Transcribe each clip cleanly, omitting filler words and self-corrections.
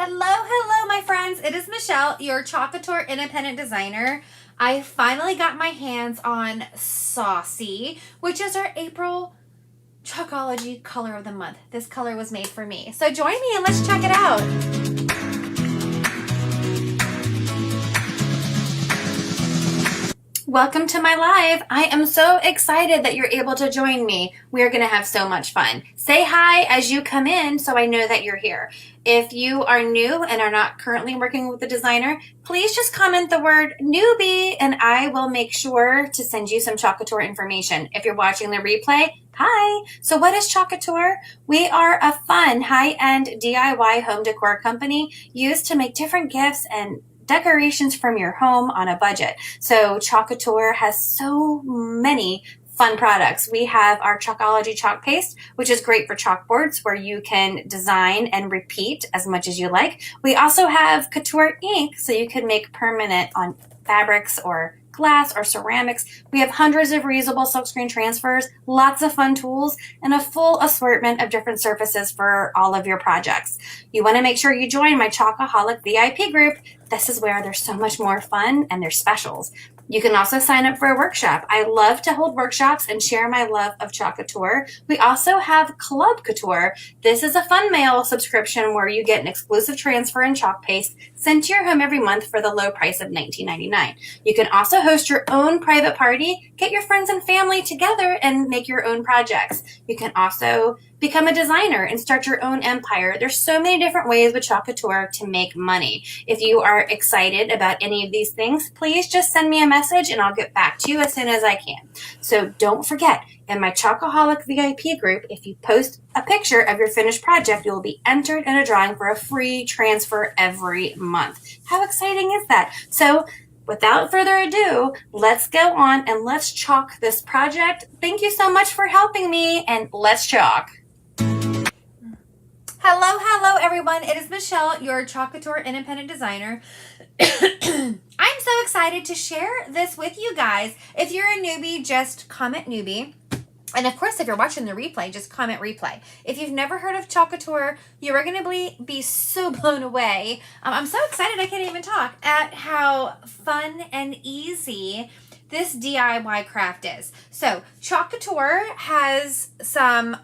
Hello, my friends. It is Michelle, your Club Couture independent designer. I finally got my hands on Saucy, which is our April Chalkology color of the month. This color was made for me. So join me and let's check it out. Welcome to my live. I am so excited that you're able to join me. We are going to have so much fun. Say hi as you come in so I know that you're here. If you are new and are not currently working with a designer, please just comment the word newbie and I will make sure to send you some Club Couture information. If you're watching the replay, hi. So what is Club Couture? We are a fun high-end DIY home decor company used to make different gifts and decorations from your home on a budget. So Club Couture has so many fun products. We have our Chalkology chalk paste, which is great for chalkboards where you can design and repeat as much as you like. We also have Couture ink, so you can make permanent on fabrics or glass or ceramics. We have hundreds of reusable silkscreen transfers, lots of fun tools, and a full assortment of different surfaces for all of your projects. You want to make sure you join my Chalkaholic VIP group. This is where there's so much more fun and there's specials. You can also sign up for a workshop. I love to hold workshops and share my love of Club Couture. We also have Club Couture. This is a fun mail subscription where you get an exclusive transfer and chalk paste sent to your home every month for the low price of $19.99. You can also host your own private party, get your friends and family together and make your own projects. You can also become a designer and start your own empire. There's so many different ways with Club Couture to make money. If you are excited about any of these things, please just send me a message and I'll get back to you as soon as I can. So don't forget, in my Chalkaholic VIP group, if you post a picture of your finished project, you will be entered in a drawing for a free transfer every month. How exciting is that? So without further ado, let's go on and let's chalk this project. Thank you so much for helping me, and let's chalk. Hello, everyone. It is Michelle, your Club Couture independent designer. I'm so excited to share this with you guys. If you're a newbie, just comment newbie. And of course, if you're watching the replay, just comment replay. If you've never heard of Club Couture, you are going to be so blown away. I'm so excited I can't even talk at how fun and easy this DIY craft is. So Club Couture has some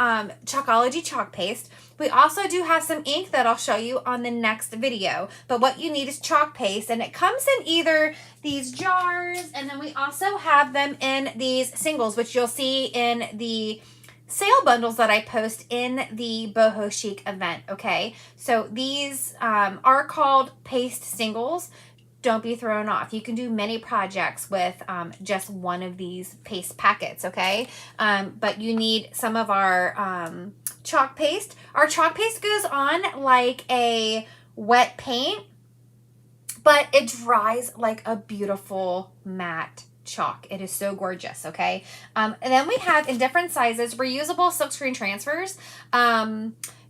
Chalkology chalk paste. We also do have some ink that I'll show you on the next video. But what you need is chalk paste, and it comes in either these jars, and then we also have them in these singles, which you'll see in the sale bundles that I post in the Boho Chic event, okay? So these are called paste singles. Don't be thrown off. You can do many projects with just one of these paste packets, okay? But you need some of our chalk paste. Our chalk paste goes on like a wet paint, but it dries like a beautiful matte chalk. It is so gorgeous, okay? And then we have, in different sizes, reusable silkscreen transfers.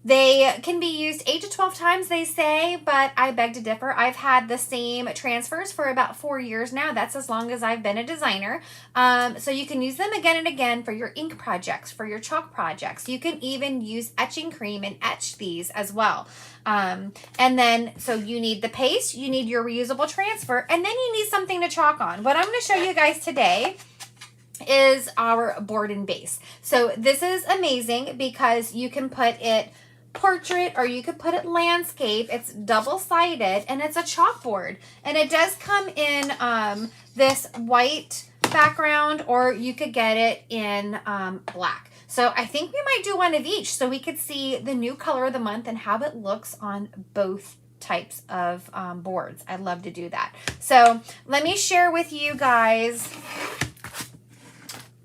They can be used 8 to 12 times, they say, but I beg to differ. I've had the same transfers for about 4 years now. That's as long as I've been a designer. So you can use them again and again for your ink projects, for your chalk projects. You can even use etching cream and etch these as well. And then, so you need the paste, you need your reusable transfer, and then you need something to chalk on. What I'm going to show you guys today is our board and base. So this is amazing because you can put it portrait or you could put it landscape. It's double-sided and it's a chalkboard, and it does come in this white background, or you could get it in black. So I think we might do one of each so we could see the new color of the month and how it looks on both types of boards. I'd love to do that. So let me share with you guys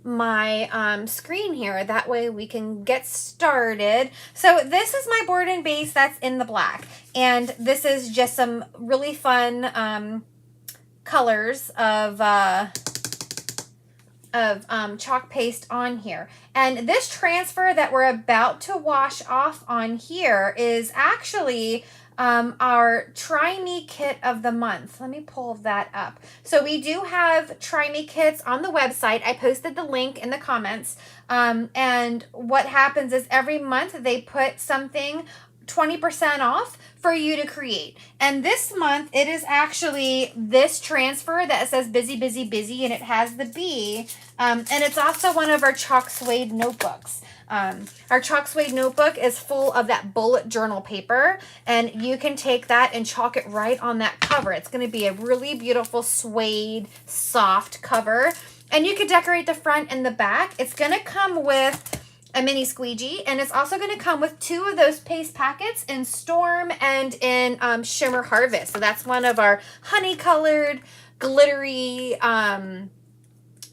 my screen here. That way we can get started. So this is my board and base that's in the black, and this is just some really fun colors of chalk paste on here. And this transfer that we're about to wash off on here is actually our Try Me Kit of the month. Let me pull that up. So we do have Try Me Kits on the website. I posted the link in the comments. And what happens is every month they put something 20% off for you to create. And this month, it is actually this transfer that says busy, busy, busy, and it has the B. And it's also one of our chalk suede notebooks. Our chalk suede notebook is full of that bullet journal paper, and you can take that and chalk it right on that cover. It's going to be a really beautiful suede, soft cover, and you can decorate the front and the back. It's going to come with a mini squeegee, and it's also going to come with 2 of those paste packets in Storm and in Shimmer Harvest. So that's one of our honey colored, glittery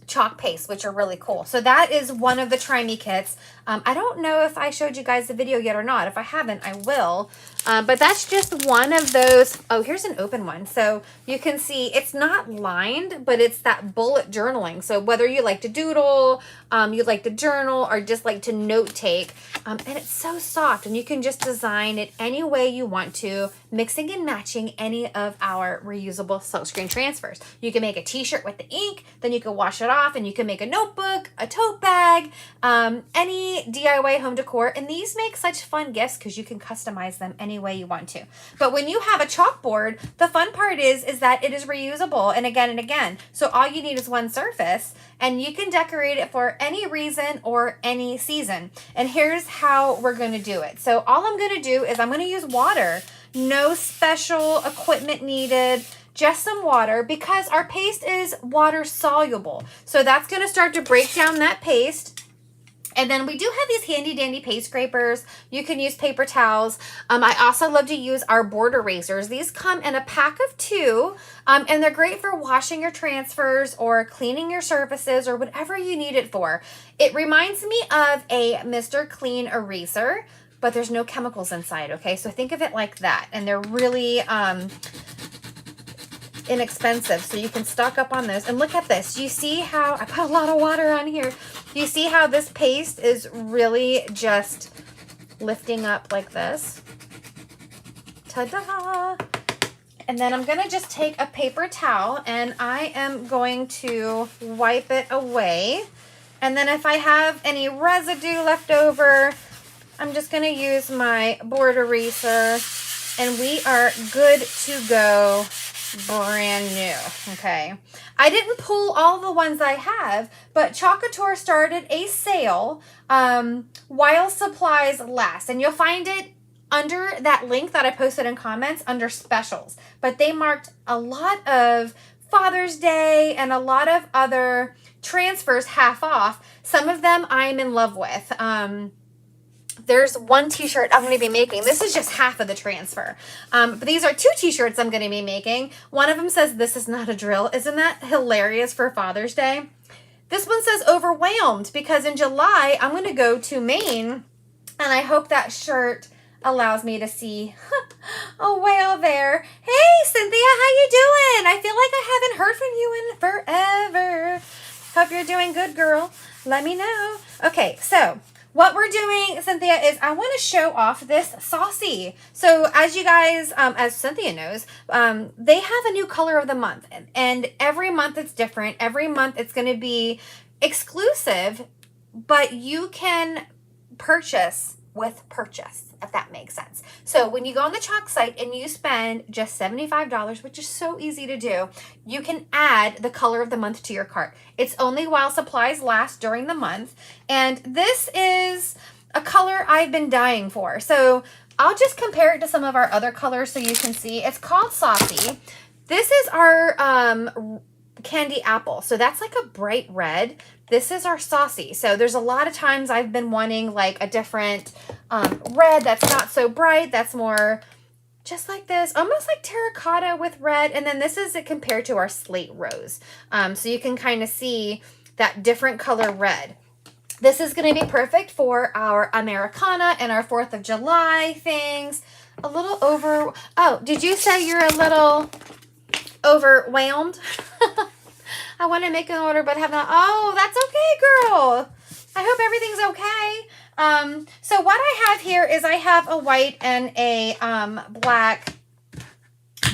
chalk paste, which are really cool. So that is one of the Try Me kits. I don't know if I showed you guys the video yet or not. If I haven't, I will. But that's just one of those. Oh, here's an open one. So you can see it's not lined, but it's that bullet journaling. So whether you like to doodle, you like to journal, or just like to note take, and it's so soft, and you can just design it any way you want to, mixing and matching any of our reusable silkscreen transfers. You can make a t-shirt with the ink, then you can wash it off, and you can make a notebook, a tote bag, any DIY home decor. And these make such fun gifts because you can customize them any way you want to. But when you have a chalkboard, the fun part is that it is reusable and again and again. So all you need is one surface, and you can decorate it for any reason or any season. And here's how we're going to do it. So all I'm going to do is I'm going to use water. No special equipment needed, just some water, because our paste is water soluble. So that's going to start to break down that paste. And then we do have these handy dandy paste scrapers. You can use paper towels. I also love to use our board erasers. These come in a pack of 2, and they're great for washing your transfers or cleaning your surfaces or whatever you need it for. It reminds me of a Mr. Clean eraser, but there's no chemicals inside, okay? So think of it like that. And they're really inexpensive, so you can stock up on those. And look at this. You see how I put a lot of water on here? You see how this paste is really just lifting up like this? Ta-da! And then I'm going to just take a paper towel, and I am going to wipe it away. And then if I have any residue left over, I'm just going to use my board eraser, and we are good to go. Brand new. Okay. I didn't pull all the ones I have, but Club Couture started a sale while supplies last. And you'll find it under that link that I posted in comments under specials. But they marked a lot of Father's Day and a lot of other transfers half off. Some of them I'm in love with. There's one t-shirt I'm going to be making. This is just half of the transfer. But these are 2 t-shirts I'm going to be making. One of them says, "This is not a drill." Isn't that hilarious for Father's Day? This one says "Overwhelmed" because in July, I'm going to go to Maine, and I hope that shirt allows me to see a whale there. Hey, Cynthia, how you doing? I feel like I haven't heard from you in forever. Hope you're doing good, girl. Let me know. Okay, so what we're doing, Cynthia, is I want to show off this Saucy. So as you guys, as Cynthia knows, they have a new color of the month. And every month it's different. Every month it's going to be exclusive, but you can purchase with purchase, if that makes sense. So when you go on the Chalk site and you spend just $75, which is so easy to do, you can add the color of the month to your cart. It's only while supplies last during the month. And this is a color I've been dying for. So I'll just compare it to some of our other colors so you can see. It's called Saucy. This is our candy apple. So that's like a bright red. This is our Saucy. So there's a lot of times I've been wanting like a different red that's not so bright. That's more just like this, almost like terracotta with red. And then this is it compared to our slate rose. So you can kind of see that different color red. This is going to be perfect for our Americana and our 4th of July things. A little over, oh, did you say you're a little overwhelmed? I want to make an order, but have not. Oh, that's okay, girl. I hope everything's okay. So what I have here is I have a white and a black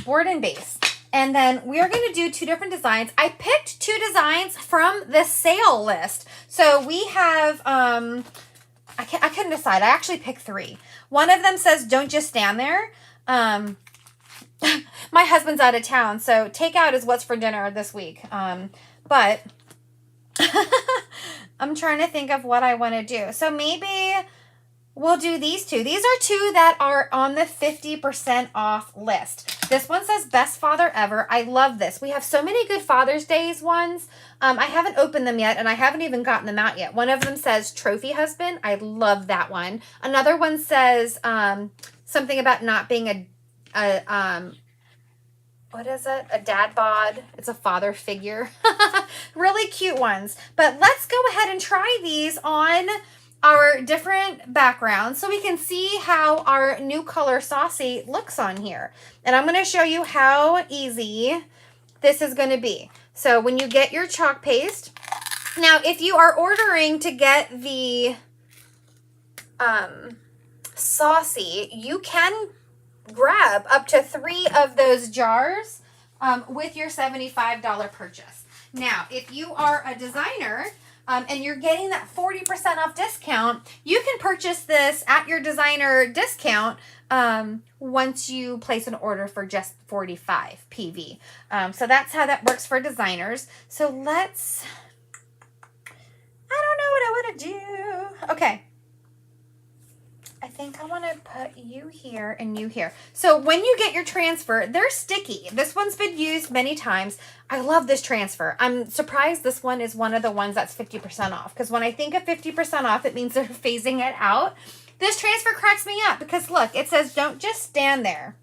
board and base. And then we're going to do 2 different designs. I picked 2 designs from the sale list. So we have I couldn't decide. I actually picked 3. One of them says, don't just stand there. My husband's out of town, so takeout is what's for dinner this week. But I'm trying to think of what I want to do. So maybe we'll do these 2. These are 2 that are on the 50% off list. This one says best father ever. I love this. We have so many good Father's Days ones. I haven't opened them yet, and I haven't even gotten them out yet. One of them says trophy husband. I love that one. Another one says something about not being what is it? A dad bod. It's a father figure. Really cute ones. But let's go ahead and try these on our different backgrounds so we can see how our new color Saucy looks on here. And I'm going to show you how easy this is going to be. So when you get your chalk paste, now if you are ordering to get the Saucy, you can grab up to 3 of those jars with your $75 purchase. Now, if you are a designer and you're getting that 40% off discount, you can purchase this at your designer discount once you place an order for just 45 PV. So that's how that works for designers. So let's, I don't know what I want to do. Okay. I think I want to put you here and you here. So when you get your transfer, they're sticky. This one's been used many times. I love this transfer. I'm surprised this one is one of the ones that's 50% off. Because when I think of 50% off, it means they're phasing it out. This transfer cracks me up because look, it says don't just stand there.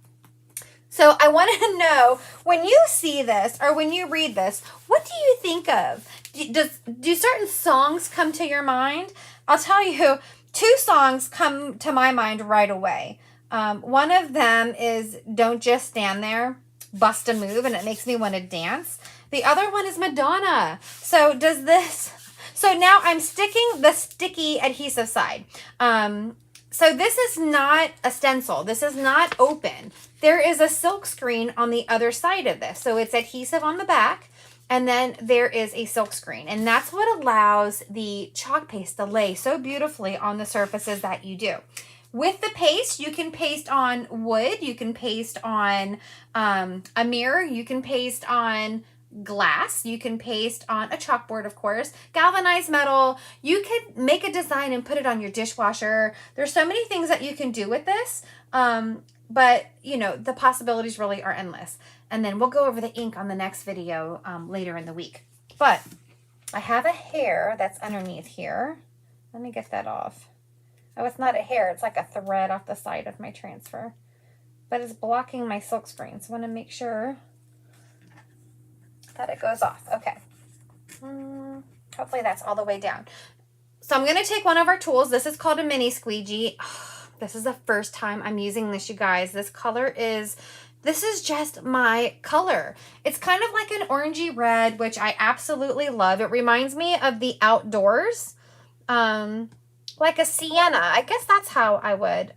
So I want to know, when you see this or when you read this, what do you think of? Do certain songs come to your mind? I'll tell you, 2 songs come to my mind right away. One of them is Don't Just Stand There, Bust a Move, and it makes me want to dance. The other one is Madonna. So does this, so now I'm sticking the sticky adhesive side. So this is not a stencil. This is not open. There is a silk screen on the other side of this. So it's adhesive on the back. And then there is a silk screen, and that's what allows the chalk paste to lay so beautifully on the surfaces that you do. With the paste, you can paste on wood, you can paste on a mirror, you can paste on glass, you can paste on a chalkboard, of course, galvanized metal. You could make a design and put it on your dishwasher. There's so many things that you can do with this, but you know, the possibilities really are endless. And then we'll go over the ink on the next video later in the week. But I have a hair that's underneath here. Let me get that off. Oh, it's not a hair. It's like a thread off the side of my transfer. But it's blocking my silk screen. So I want to make sure that it goes off. Okay. Hopefully that's all the way down. So I'm going to take one of our tools. This is called a mini squeegee. Oh, this is the first time I'm using this, you guys. This color is... This is just my color. It's kind of like an orangey red, which I absolutely love. It reminds me of the outdoors, like a sienna. I guess that's how I would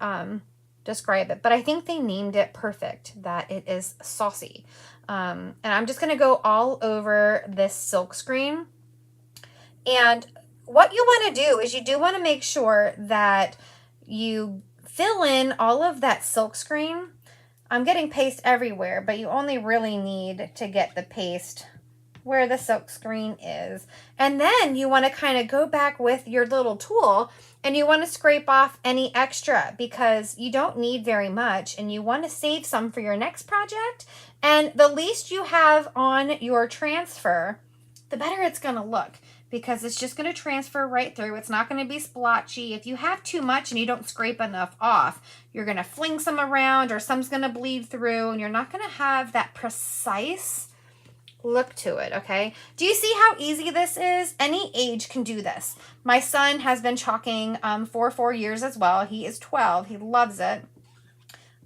describe it. But I think they named it perfect, that it is saucy. And I'm just going to go all over this silk screen. And what you want to do is you do want to make sure that you fill in all of that silk screen. I'm getting paste everywhere, but you only really need to get the paste where the silk screen is. And then you want to kind of go back with your little tool and you want to scrape off any extra because you don't need very much and you want to save some for your next project. And the least you have on your transfer, the better it's going to look, because it's just going to transfer right through. It's not going to be splotchy. If you have too much and you don't scrape enough off, you're going to fling some around or some's going to bleed through and you're not going to have that precise look to it, okay? Do you see how easy this is? Any age can do this. My son has been chalking for 4 years as well. He is 12. He loves it.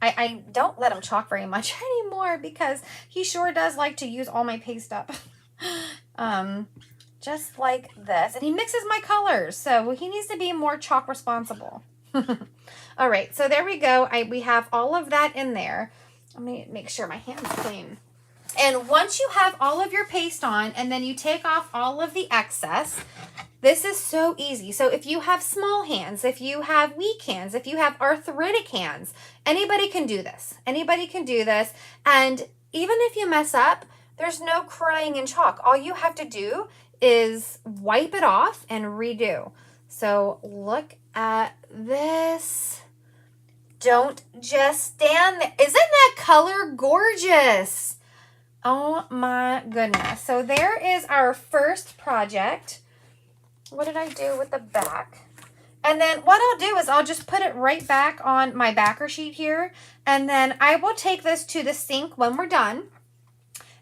I don't let him chalk very much anymore because he sure does like to use all my paste up. Just like this. And he mixes my colors, so he needs to be more chalk responsible. All right, so there we go. We have all of that in there. Let me make sure my hand's clean. And once you have all of your paste on and then you take off all of the excess, this is so easy. So if you have small hands, if you have weak hands, if you have arthritic hands, anybody can do this. Anybody can do this. And even if you mess up, there's no crying in chalk. All you have to do is wipe it off and redo. So look at this. Don't just stand there. Isn't that color gorgeous? Oh my goodness. So there is our first project. What did I do with the back? And then what I'll do is I'll just put it right back on my backer sheet here. And then I will take this to the sink when we're done.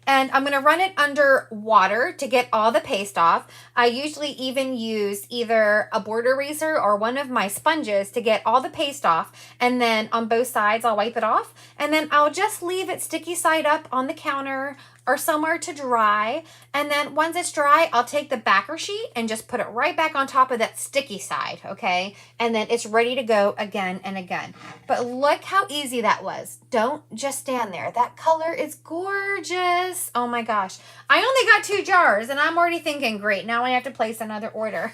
And I'm going to run it under water to get all the paste off. I usually even use either a board eraser or one of my sponges to get all the paste off. And then on both sides, I'll wipe it off. And then I'll just leave it sticky side up on the counter or somewhere to dry. And then once it's dry, I'll take the backer sheet and just put it right back on top of that sticky side, okay? And then it's ready to go again and again. But look how easy that was. Don't just stand there. That color is gorgeous. Oh my gosh. I only got 2 jars and I'm already thinking, great, now I have to place another order.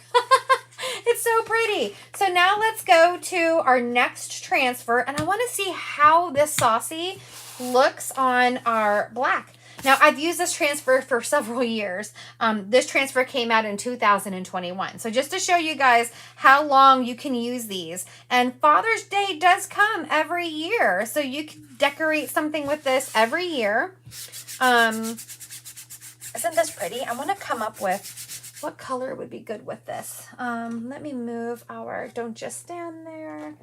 It's so pretty. So now let's go to our next transfer. And I want to see how this Saucy looks on our black. Now, I've used this transfer for several years. This transfer came out in 2021. So just to show you guys how long you can use these. And Father's Day does come every year. So you can decorate something with this every year. Isn't this pretty? I want to come up with what color would be good with this. Let me move our Don't Just Stand There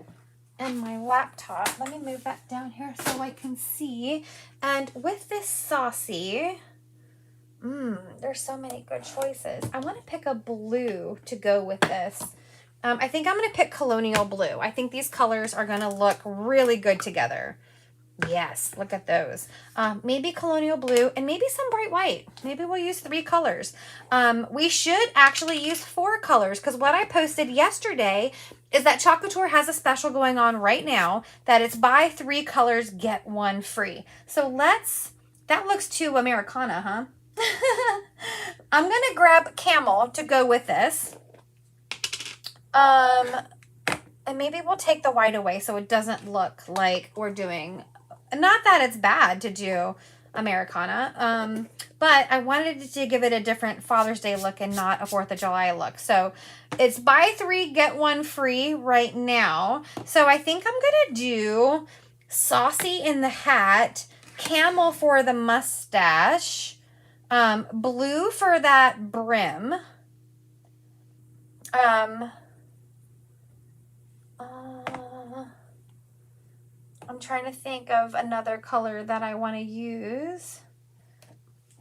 and my laptop. Let me move that down here so I can see. And with this Saucy, there's so many good choices. I want to pick a blue to go with this. I think I'm going to pick Colonial Blue. I think these colors are going to look really good together. Yes, look at those. Maybe Colonial Blue and maybe some bright white. Maybe we'll use 3 colors. We should actually use 4 colors because what I posted yesterday is that Club Couture has a special going on right now that it's buy 3 colors, get 1 free. So that looks too Americana, huh? I'm going to grab Camel to go with this. And maybe we'll take the white away so it doesn't look like we're doing, not that it's bad to do Americana, but I wanted to give it a different Father's Day look and not a 4th of July look. So it's buy 3, get 1 free right now. So I think I'm going to do Saucy in the hat, Camel for the mustache, blue for that brim, I'm trying to think of another color that I want to use.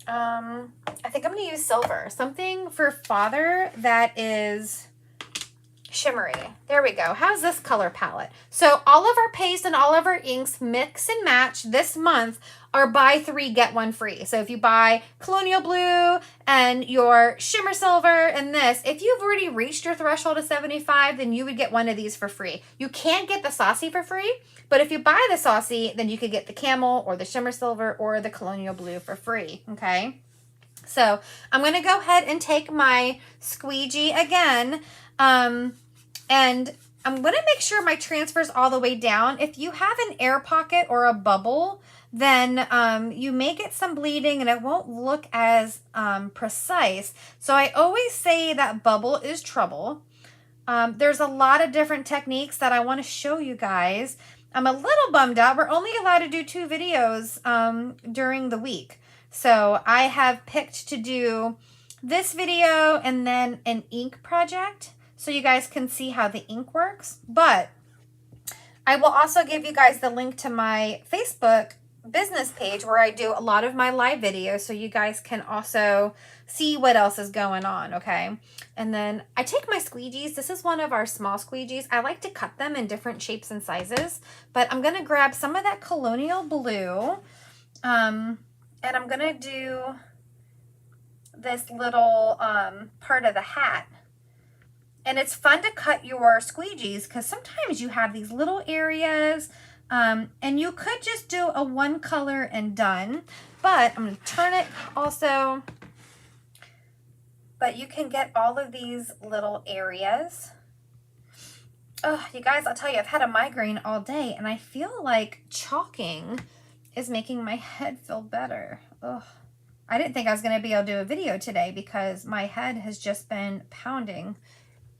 I think I'm going to use silver. Something for Father that is shimmery. There we go. How's this color palette? So all of our paste and all of our inks mix and match this month are buy 3, get 1 free. So if you buy Colonial Blue and your shimmer silver and this, if you've already reached your threshold of 75, then you would get 1 of these for free. You can't get the Saucy for free, but if you buy the Saucy, then you could get the Camel or the shimmer silver or the Colonial Blue for free, okay? So I'm going to go ahead and take my squeegee again, and I'm going to make sure my transfer's all the way down. If you have an air pocket or a bubble, then you may get some bleeding and it won't look as precise. So I always say that bubble is trouble. There's a lot of different techniques that I want to show you guys. I'm a little bummed out. We're only allowed to do 2 videos during the week. So I have picked to do this video and then an ink project so you guys can see how the ink works. But I will also give you guys the link to my Facebook business page where I do a lot of my live videos so you guys can also see what else is going on, okay? And then I take my squeegees. This is one of our small squeegees. I like to cut them in different shapes and sizes, but I'm going to grab some of that Colonial Blue, and I'm going to do this little part of the hat. And it's fun to cut your squeegees because sometimes you have these little areas And you could just do a one color and done, but I'm going to turn it also. But you can get all of these little areas. Oh, you guys, I'll tell you, I've had a migraine all day and I feel like chalking is making my head feel better. Ugh. I didn't think I was going to be able to do a video today because my head has just been pounding.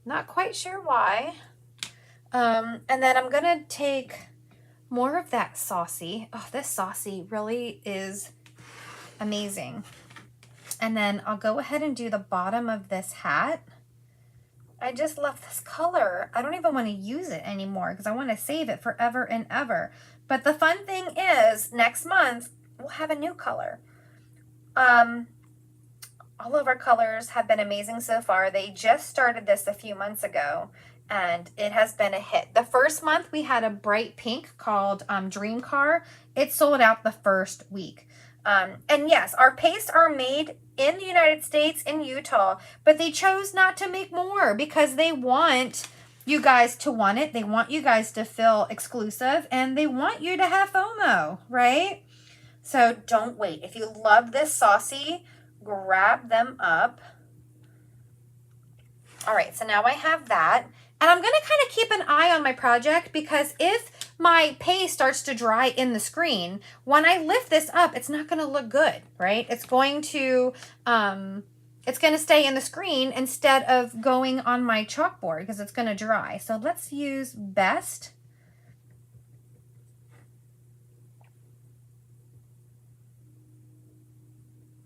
Not quite sure why. And then I'm going to take more of that Saucy. Oh, this Saucy really is amazing. And then I'll go ahead and do the bottom of this hat. I just love this color. I don't even want to use it anymore because I want to save it forever and ever. But the fun thing is, next month, we'll have a new color. All of our colors have been amazing so far. They just started this a few months ago, and it has been a hit. The first month, we had a bright pink called Dream Car. It sold out the first week. And yes, our pastes are made in the United States, in Utah, but they chose not to make more because they want you guys to want it. They want you guys to feel exclusive, and they want you to have FOMO, right? So don't wait. If you love this Saucy, grab them up. All right, so now I have that. And I'm going to kind of keep an eye on my project because if my paste starts to dry in the screen, when I lift this up, it's not going to look good, right? It's going to stay in the screen instead of going on my chalkboard because it's going to dry. So let's use Best.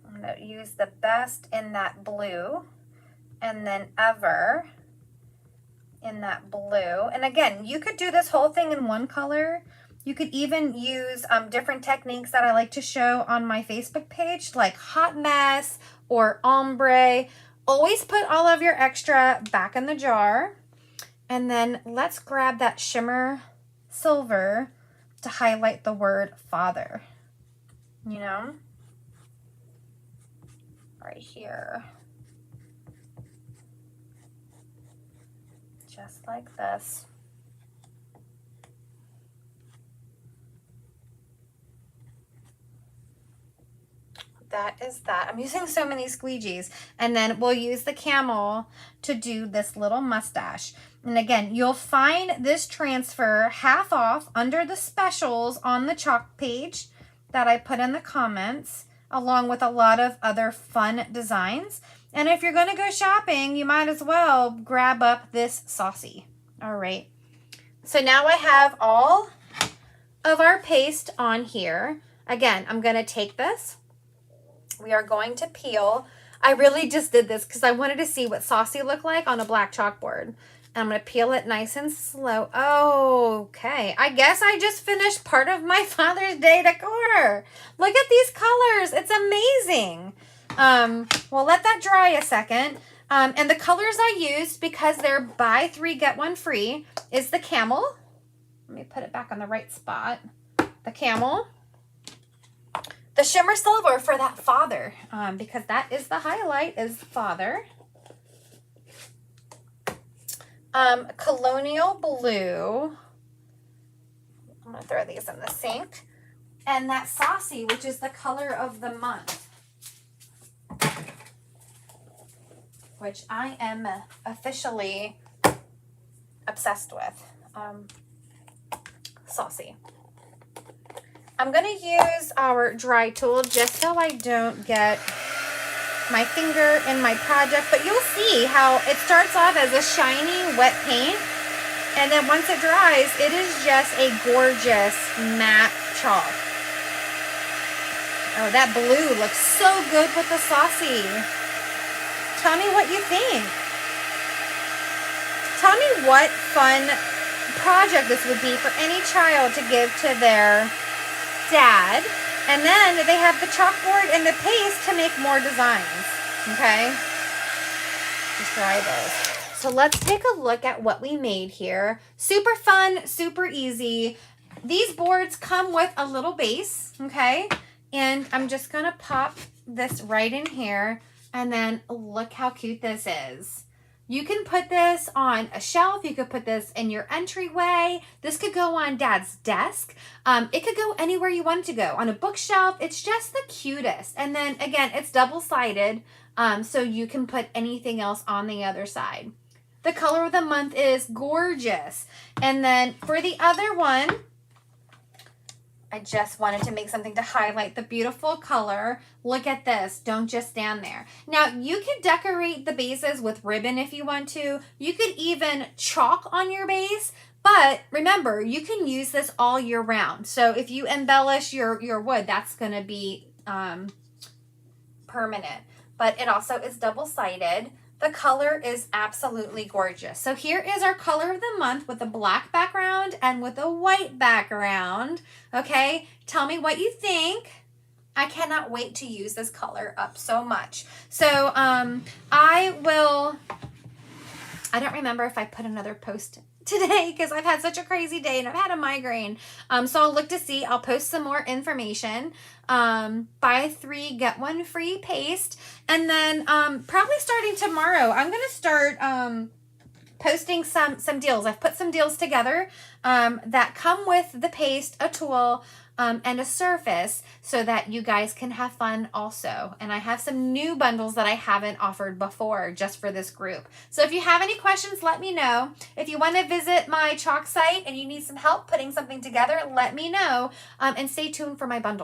I'm going to use the Best in that blue, and then Ever in that blue. And again, you could do this whole thing in one color. You could even use different techniques that I like to show on my Facebook page, like Hot Mess or Ombre. Always put all of your extra back in the jar. And then let's grab that shimmer silver to highlight the word father, you know, right here. Just like this. That is that. I'm using so many squeegees. And then we'll use the camel to do this little mustache. And again, you'll find this transfer half off under the specials on the chalk page that I put in the comments, along with a lot of other fun designs. And if you're going to go shopping, you might as well grab up this Saucy. All right. So now I have all of our paste on here. Again, I'm going to take this. We are going to peel. I really just did this because I wanted to see what Saucy looked like on a black chalkboard. And I'm going to peel it nice and slow. Okay. I guess I just finished part of my Father's Day decor. Look at these colors. It's amazing. We'll let that dry a second. And the colors I used, because they're buy 3 get 1 free, is the camel. Let me put it back on the right spot. The camel. The shimmer silver for that father, because that is the highlight, is father. Colonial blue. I'm going to throw these in the sink. And that Saucy, which is the color of the month, which I am officially obsessed with. Saucy. I'm going to use our dry tool just so I don't get my finger in my project, but you'll see how it starts off as a shiny wet paint, and then once it dries, it is just a gorgeous matte chalk. Oh, that blue looks so good with the Saucy. Tell me what you think. Tell me what fun project this would be for any child to give to their dad. And then they have the chalkboard and the paste to make more designs. Okay? Just dry those. So let's take a look at what we made here. Super fun, super easy. These boards come with a little base, okay? And I'm just gonna pop this right in here. And then look how cute this is. You can put this on a shelf. You could put this in your entryway. This could go on Dad's desk. It could go anywhere you want it to go. On a bookshelf. It's just the cutest. And then again, it's double-sided, so you can put anything else on the other side. The color of the month is gorgeous. And then for the other one, I just wanted to make something to highlight the beautiful color. Look at this. Don't just stand there. Now, you could decorate the bases with ribbon if you want to. You could even chalk on your base. But remember, you can use this all year round. So if you embellish your wood, that's going to be permanent. But it also is double-sided. The color is absolutely gorgeous. So here is our color of the month with a black background and with a white background. Okay, tell me what you think. I cannot wait to use this color up so much. So I don't remember if I put another post today because I've had such a crazy day and I've had a migraine. So I'll look to see. I'll post some more information. Buy 3, get 1 free paste. And then probably starting tomorrow, I'm going to start posting some deals. I've put some deals together that come with the paste, a tool, and a surface so that you guys can have fun also. And I have some new bundles that I haven't offered before just for this group. So if you have any questions, let me know. If you want to visit my chalk site and you need some help putting something together, let me know. And stay tuned for my bundle.